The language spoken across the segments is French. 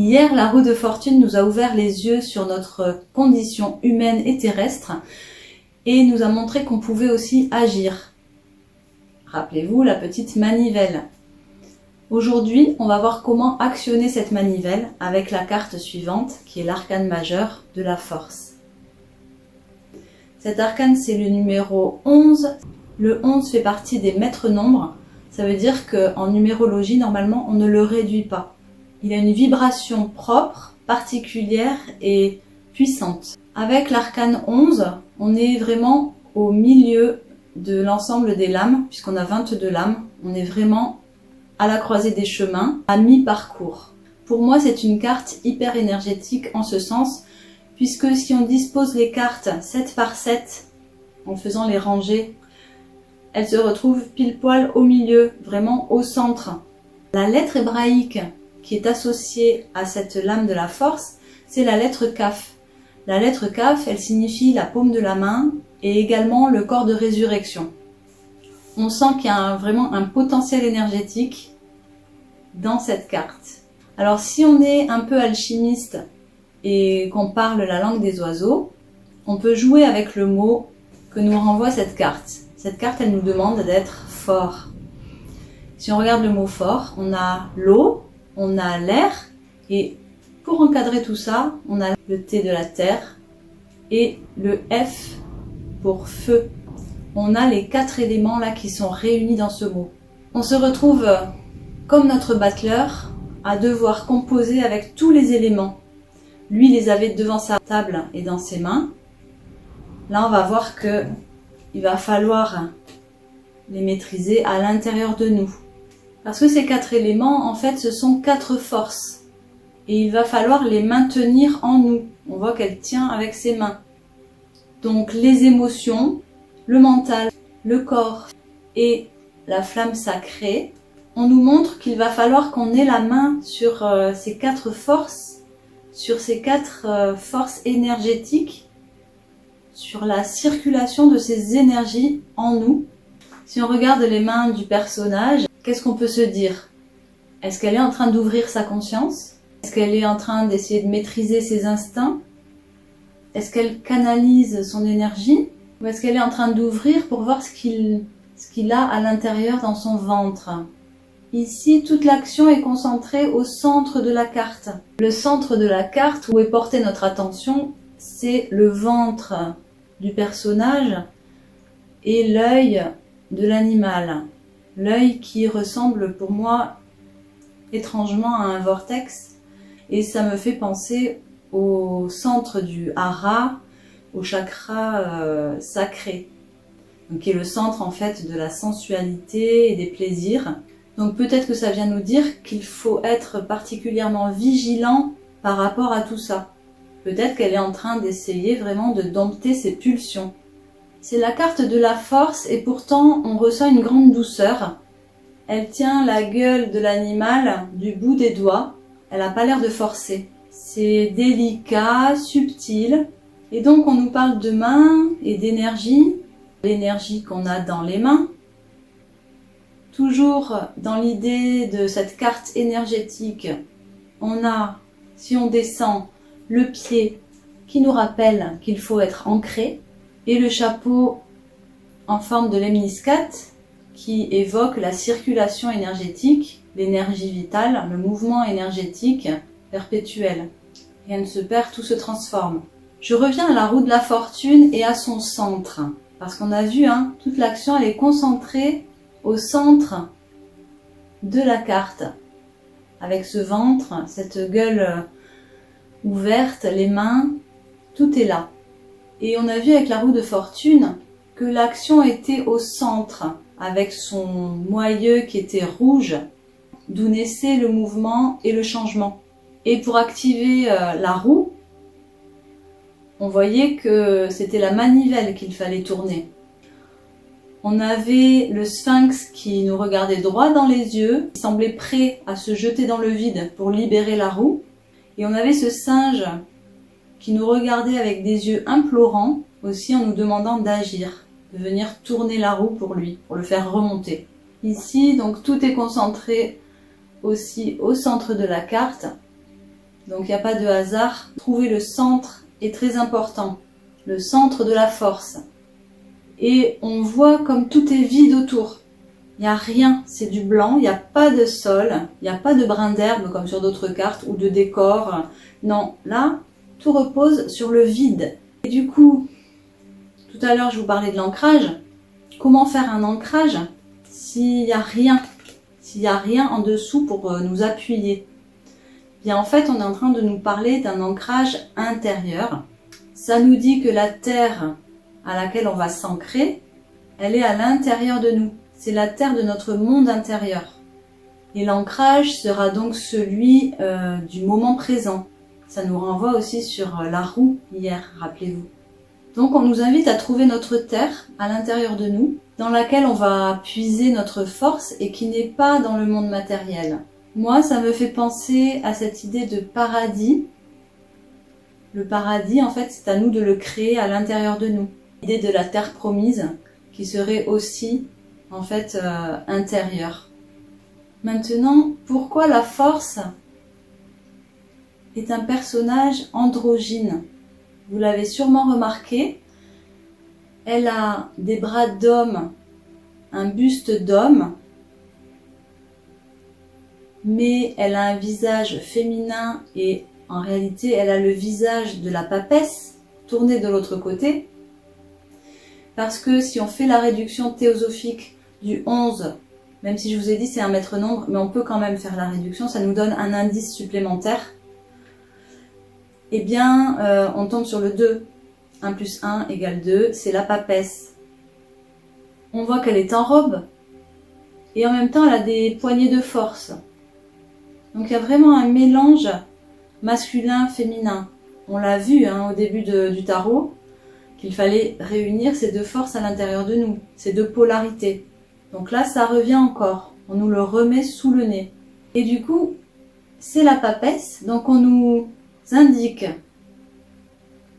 Hier, la roue de fortune nous a ouvert les yeux sur notre condition humaine et terrestre et nous a montré qu'on pouvait aussi agir. Rappelez-vous la petite manivelle. Aujourd'hui, on va voir comment actionner cette manivelle avec la carte suivante qui est l'arcane majeur de la force. Cet arcane, c'est le numéro 11. Le 11 fait partie des maîtres nombres. Ça veut dire qu'en numérologie, normalement, on ne le réduit pas. Il a une vibration propre, particulière et puissante. Avec l'arcane 11, on est vraiment au milieu de l'ensemble des lames, puisqu'on a 22 lames. On est vraiment à la croisée des chemins, à mi-parcours. Pour moi, c'est une carte hyper énergétique en ce sens, puisque si on dispose les cartes 7 par 7, en faisant les rangées, elles se retrouvent pile poil au milieu, vraiment au centre. La lettre hébraïque qui est associée à cette lame de la force, c'est la lettre Kaf. La lettre Kaf, elle signifie la paume de la main et également le corps de résurrection. On sent qu'il y a vraiment un potentiel énergétique dans cette carte. Alors si on est un peu alchimiste et qu'on parle la langue des oiseaux, on peut jouer avec le mot que nous renvoie cette carte. Cette carte, elle nous demande d'être fort. Si on regarde le mot fort, on a l'eau, on a l'air, et pour encadrer tout ça, on a le T de la terre et le F pour feu. On a les 4 éléments là qui sont réunis dans ce mot. On se retrouve comme notre battleur à devoir composer avec tous les éléments. Lui les avait devant sa table et dans ses mains. Là on va voir que il va falloir les maîtriser à l'intérieur de nous. Parce que ces 4 éléments, en fait, ce sont 4 forces. Et il va falloir les maintenir en nous. On voit qu'elle tient avec ses mains. Donc les émotions, le mental, le corps et la flamme sacrée, on nous montre qu'il va falloir qu'on ait la main sur ces 4 forces, sur ces 4 forces énergétiques, sur la circulation de ces énergies en nous. Si on regarde les mains du personnage, qu'est-ce qu'on peut se dire? Est-ce qu'elle est en train d'ouvrir sa conscience? Est-ce qu'elle est en train d'essayer de maîtriser ses instincts? Est-ce qu'elle canalise son énergie? Ou est-ce qu'elle est en train d'ouvrir pour voir ce qu'il a à l'intérieur dans son ventre? Ici, toute l'action est concentrée au centre de la carte. Le centre de la carte où est portée notre attention, c'est le ventre du personnage et l'œil de l'animal. L'œil qui ressemble pour moi étrangement à un vortex et ça me fait penser au centre du hara, au chakra sacré, donc qui est le centre en fait de la sensualité et des plaisirs. Donc peut-être que ça vient nous dire qu'il faut être particulièrement vigilant par rapport à tout ça. Peut-être qu'elle est en train d'essayer vraiment de dompter ses pulsions. C'est la carte de la force et pourtant on ressent une grande douceur. Elle tient la gueule de l'animal du bout des doigts. Elle n'a pas l'air de forcer. C'est délicat, subtil. Et donc on nous parle de mains et d'énergie. L'énergie qu'on a dans les mains. Toujours dans l'idée de cette carte énergétique, on a, si on descend, le pied qui nous rappelle qu'il faut être ancré. Et le chapeau en forme de lemniscate qui évoque la circulation énergétique, l'énergie vitale, le mouvement énergétique perpétuel. Rien ne se perd, tout se transforme. Je reviens à la roue de la fortune et à son centre. Parce qu'on a vu, toute l'action elle est concentrée au centre de la carte. Avec ce ventre, cette gueule ouverte, les mains, tout est là. Et on a vu avec la roue de fortune que l'action était au centre, avec son moyeu qui était rouge, d'où naissait le mouvement et le changement. Et pour activer la roue, on voyait que c'était la manivelle qu'il fallait tourner. On avait le sphinx qui nous regardait droit dans les yeux, qui semblait prêt à se jeter dans le vide pour libérer la roue. Et on avait ce singe qui nous regardait avec des yeux implorants, aussi en nous demandant d'agir, de venir tourner la roue pour lui, pour le faire remonter. Ici, donc tout est concentré aussi au centre de la carte, Donc il n'y a pas de hasard. Trouver le centre est très important. Le centre de la force. Et on voit comme tout est vide autour. Il n'y a rien, c'est du blanc, il n'y a pas de sol, il n'y a pas de brin d'herbe comme sur d'autres cartes ou de décor. Non, là, tout repose sur le vide. Et du coup, tout à l'heure je vous parlais de l'ancrage. Comment faire un ancrage s'il n'y a rien? S'il n'y a rien en dessous pour nous appuyer? Bien en fait, on est en train de nous parler d'un ancrage intérieur. Ça nous dit que la terre à laquelle on va s'ancrer, elle est à l'intérieur de nous. C'est la terre de notre monde intérieur. Et l'ancrage sera donc celui du moment présent. Ça nous renvoie aussi sur la roue hier, rappelez-vous. Donc on nous invite à trouver notre terre à l'intérieur de nous, dans laquelle on va puiser notre force et qui n'est pas dans le monde matériel. Moi, ça me fait penser à cette idée de paradis. Le paradis, en fait, c'est à nous de le créer à l'intérieur de nous. L'idée de la terre promise, qui serait aussi, en fait, intérieure. Maintenant, pourquoi la force est un personnage androgyne? Vous l'avez sûrement remarqué, elle a des bras d'homme, un buste d'homme, mais elle a un visage féminin et en réalité elle a le visage de la papesse tourné de l'autre côté. Parce que si on fait la réduction théosophique du 11, même si je vous ai dit c'est un maître nombre, mais on peut quand même faire la réduction, ça nous donne un indice supplémentaire. Eh bien, on tombe sur le 2. 1 plus 1 égale 2, c'est la papesse. On voit qu'elle est en robe. Et en même temps, elle a des poignées de force. Donc il y a vraiment un mélange masculin-féminin. On l'a vu au début du tarot, qu'il fallait réunir ces deux forces à l'intérieur de nous, ces deux polarités. Donc là, ça revient encore. On nous le remet sous le nez. Et du coup, c'est la papesse. Donc on nous indique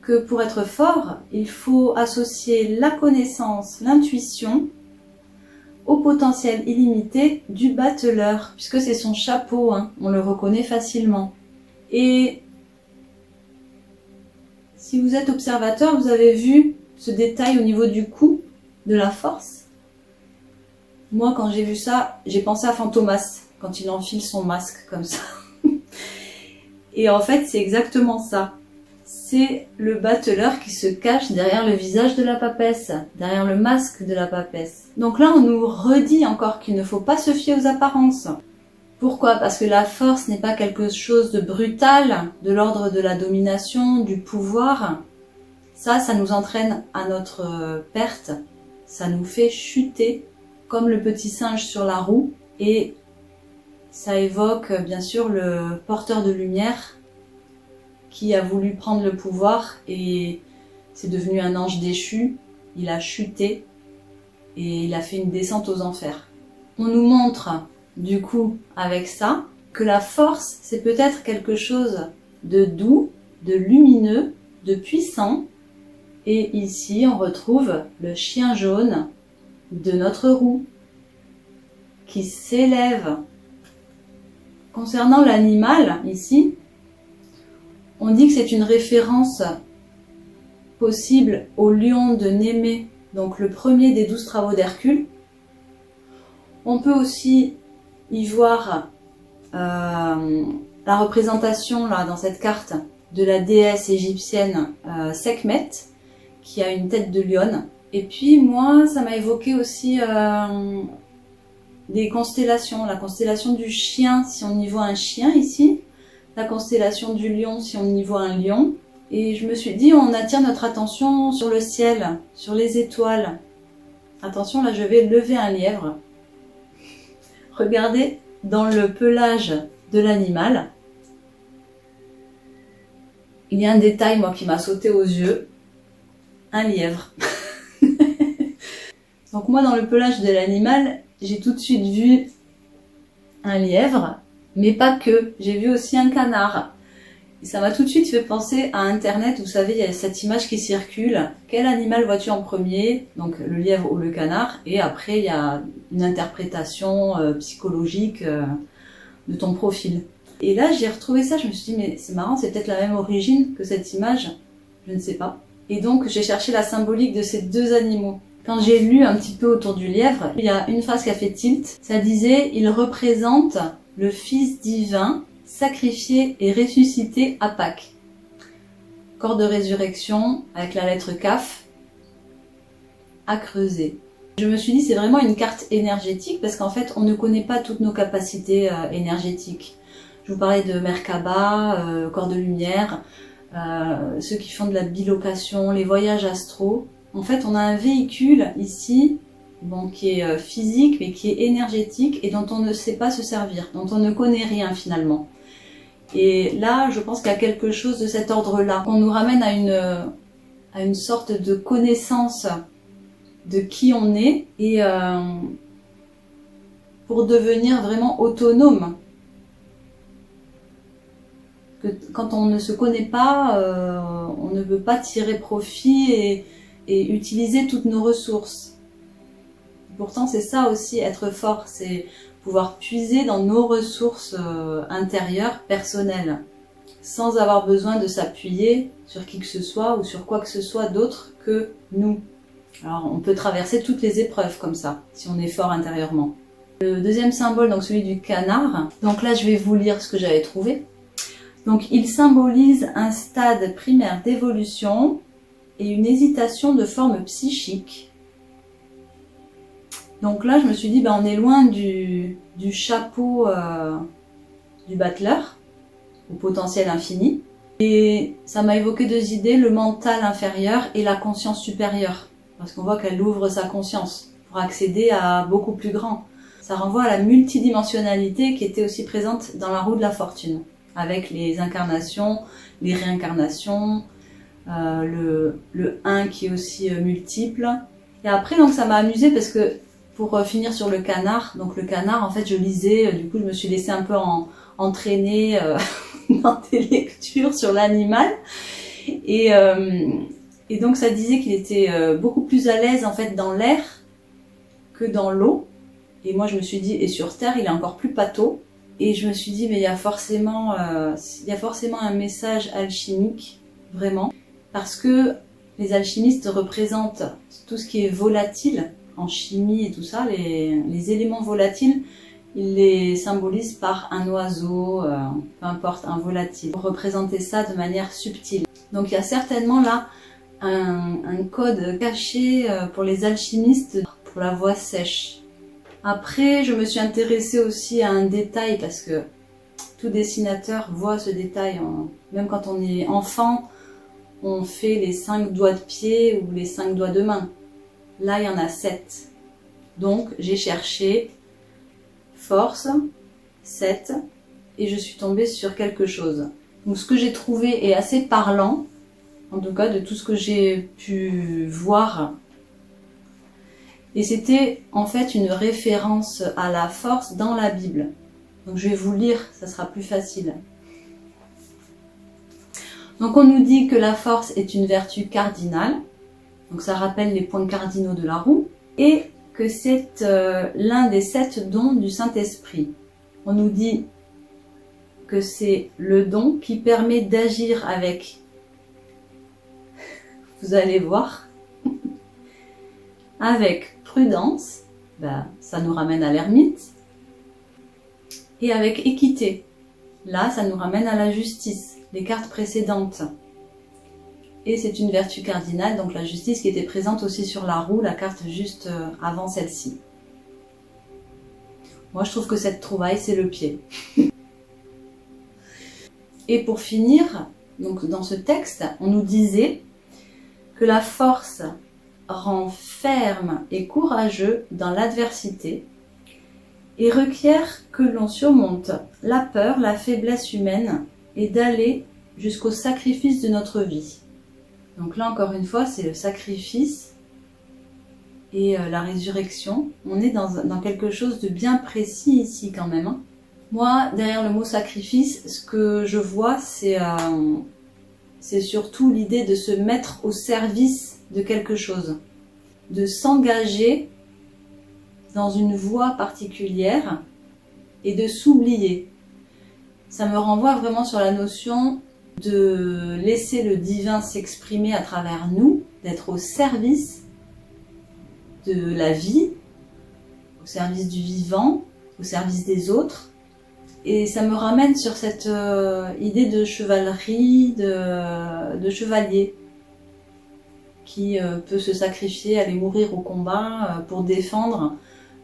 que pour être fort, il faut associer la connaissance, l'intuition au potentiel illimité du battleur, puisque c'est son chapeau, on le reconnaît facilement. Et si vous êtes observateur, vous avez vu ce détail au niveau du cou, de la force. Moi, quand j'ai vu ça, j'ai pensé à Fantomas, quand il enfile son masque comme ça. Et en fait, c'est exactement ça. C'est le battleur qui se cache derrière le visage de la papesse, derrière le masque de la papesse. Donc là, on nous redit encore qu'il ne faut pas se fier aux apparences. Pourquoi? Parce que la force n'est pas quelque chose de brutal, de l'ordre de la domination, du pouvoir. Ça nous entraîne à notre perte. Ça nous fait chuter comme le petit singe sur la roue. Et ça évoque bien sûr le porteur de lumière qui a voulu prendre le pouvoir et c'est devenu un ange déchu. Il a chuté et il a fait une descente aux enfers. On nous montre du coup avec ça que la force c'est peut-être quelque chose de doux, de lumineux, de puissant. Et ici on retrouve le chien jaune de notre roue qui s'élève. Concernant l'animal, ici, on dit que c'est une référence possible au lion de Némée, donc le premier des 12 travaux d'Hercule. On peut aussi y voir la représentation là dans cette carte de la déesse égyptienne Sekhmet, qui a une tête de lionne. Et puis moi, ça m'a évoqué aussi des constellations, la constellation du chien si on y voit un chien ici, la constellation du lion si on y voit un lion. Et je me suis dit, on attire notre attention sur le ciel, sur les étoiles. Attention, là je vais lever un lièvre. Regardez dans le pelage de l'animal. Il y a un détail moi qui m'a sauté aux yeux. Un lièvre. Donc moi dans le pelage de l'animal, j'ai tout de suite vu un lièvre, mais pas que. J'ai vu aussi un canard. Et ça m'a tout de suite fait penser à Internet. Vous savez, il y a cette image qui circule. Quel animal vois-tu en premier? Donc le lièvre ou le canard. Et après, il y a une interprétation psychologique de ton profil. Et là, j'ai retrouvé ça, je me suis dit, mais c'est marrant, c'est peut-être la même origine que cette image, je ne sais pas. Et donc, j'ai cherché la symbolique de ces deux animaux. Quand j'ai lu un petit peu autour du lièvre, il y a une phrase qui a fait tilt. Ça disait « Il représente le Fils divin, sacrifié et ressuscité à Pâques ». Corps de résurrection, avec la lettre Kaf, à creuser. Je me suis dit c'est vraiment une carte énergétique parce qu'en fait on ne connaît pas toutes nos capacités énergétiques. Je vous parlais de Merkaba, corps de lumière, ceux qui font de la bilocation, les voyages astraux. En fait on a un véhicule ici bon, qui est physique mais qui est énergétique et dont on ne sait pas se servir, dont on ne connaît rien finalement. Et là je pense qu'il y a quelque chose de cet ordre-là. On nous ramène à une sorte de connaissance de qui on est et pour devenir vraiment autonome. Que quand on ne se connaît pas, on ne peut pas tirer profit et utiliser toutes nos ressources. Pourtant c'est ça aussi être fort, c'est pouvoir puiser dans nos ressources intérieures, personnelles, sans avoir besoin de s'appuyer sur qui que ce soit ou sur quoi que ce soit d'autre que nous. Alors on peut traverser toutes les épreuves comme ça, si on est fort intérieurement. Le deuxième symbole, donc celui du canard, donc là je vais vous lire ce que j'avais trouvé. Donc il symbolise un stade primaire d'évolution et une hésitation de forme psychique. Donc là je me suis dit, ben, on est loin du chapeau du battleur, au potentiel infini. Et ça m'a évoqué deux idées, le mental inférieur et la conscience supérieure. Parce qu'on voit qu'elle ouvre sa conscience pour accéder à beaucoup plus grand. Ça renvoie à la multidimensionnalité qui était aussi présente dans la roue de la fortune, avec les incarnations, les réincarnations, le 1 qui est aussi multiple. Et après, donc ça m'a amusé parce que pour finir sur le canard, donc le canard, en fait, je lisais, du coup, je me suis laissée un peu entraîner dans des lectures sur l'animal. Et donc ça disait qu'il était beaucoup plus à l'aise en fait dans l'air que dans l'eau. Et moi je me suis dit, et sur Terre il est encore plus pâteau. Et je me suis dit, mais il y a forcément un message alchimique, vraiment. Parce que les alchimistes représentent tout ce qui est volatile en chimie et tout ça, les éléments volatiles, ils les symbolisent par un oiseau, peu importe, un volatile, pour représenter ça de manière subtile. Donc il y a certainement là un code caché pour les alchimistes pour la voix sèche. Après, je me suis intéressée aussi à un détail parce que tout dessinateur voit ce détail. Même quand on est enfant, on fait les 5 doigts de pied ou les 5 doigts de main. Là, il y en a 7. Donc, j'ai cherché force, 7, et je suis tombée sur quelque chose. Donc, ce que j'ai trouvé est assez parlant. En tout cas de tout ce que j'ai pu voir. Et c'était en fait une référence à la force dans la Bible. Donc je vais vous lire, ça sera plus facile. Donc on nous dit que la force est une vertu cardinale. Donc ça rappelle les points cardinaux de la roue. Et que c'est l'un des 7 dons du Saint-Esprit. On nous dit que c'est le don qui permet d'agir avec... Vous allez voir, avec prudence, ça nous ramène à l'ermite, et avec équité, là ça nous ramène à la justice, les cartes précédentes. Et c'est une vertu cardinale, donc la justice qui était présente aussi sur la roue, la carte juste avant celle-ci. Moi je trouve que cette trouvaille c'est le pied. Et pour finir, donc dans ce texte, on nous disait que la force rend ferme et courageux dans l'adversité et requiert que l'on surmonte la peur, la faiblesse humaine et d'aller jusqu'au sacrifice de notre vie. Donc là encore une fois, c'est le sacrifice et la résurrection. On est dans quelque chose de bien précis ici quand même. Hein. Moi, derrière le mot sacrifice, ce que je vois, c'est surtout l'idée de se mettre au service de quelque chose, de s'engager dans une voie particulière et de s'oublier. Ça me renvoie vraiment sur la notion de laisser le divin s'exprimer à travers nous, d'être au service de la vie, au service du vivant, au service des autres. Et ça me ramène sur cette idée de chevalerie, de chevalier, qui peut se sacrifier, aller mourir au combat pour défendre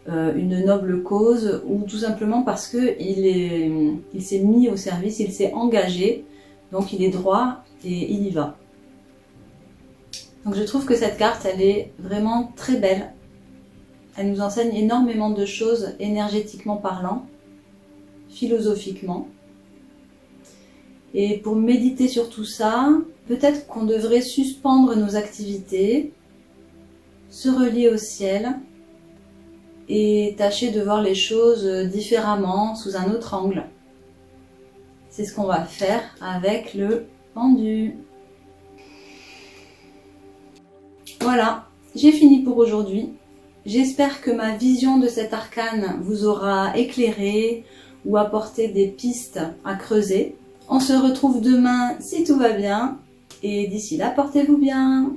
une noble cause, ou tout simplement parce que il s'est mis au service, il s'est engagé, donc il est droit et il y va. Donc je trouve que cette carte, elle est vraiment très belle. Elle nous enseigne énormément de choses énergétiquement parlant, philosophiquement. Et pour méditer sur tout ça, peut-être qu'on devrait suspendre nos activités, se relier au ciel et tâcher de voir les choses différemment, sous un autre angle. C'est ce qu'on va faire avec le pendu. Voilà, j'ai fini pour aujourd'hui. J'espère que ma vision de cet arcane vous aura éclairé ou apporté des pistes à creuser. On se retrouve demain si tout va bien. Et d'ici là, portez-vous bien.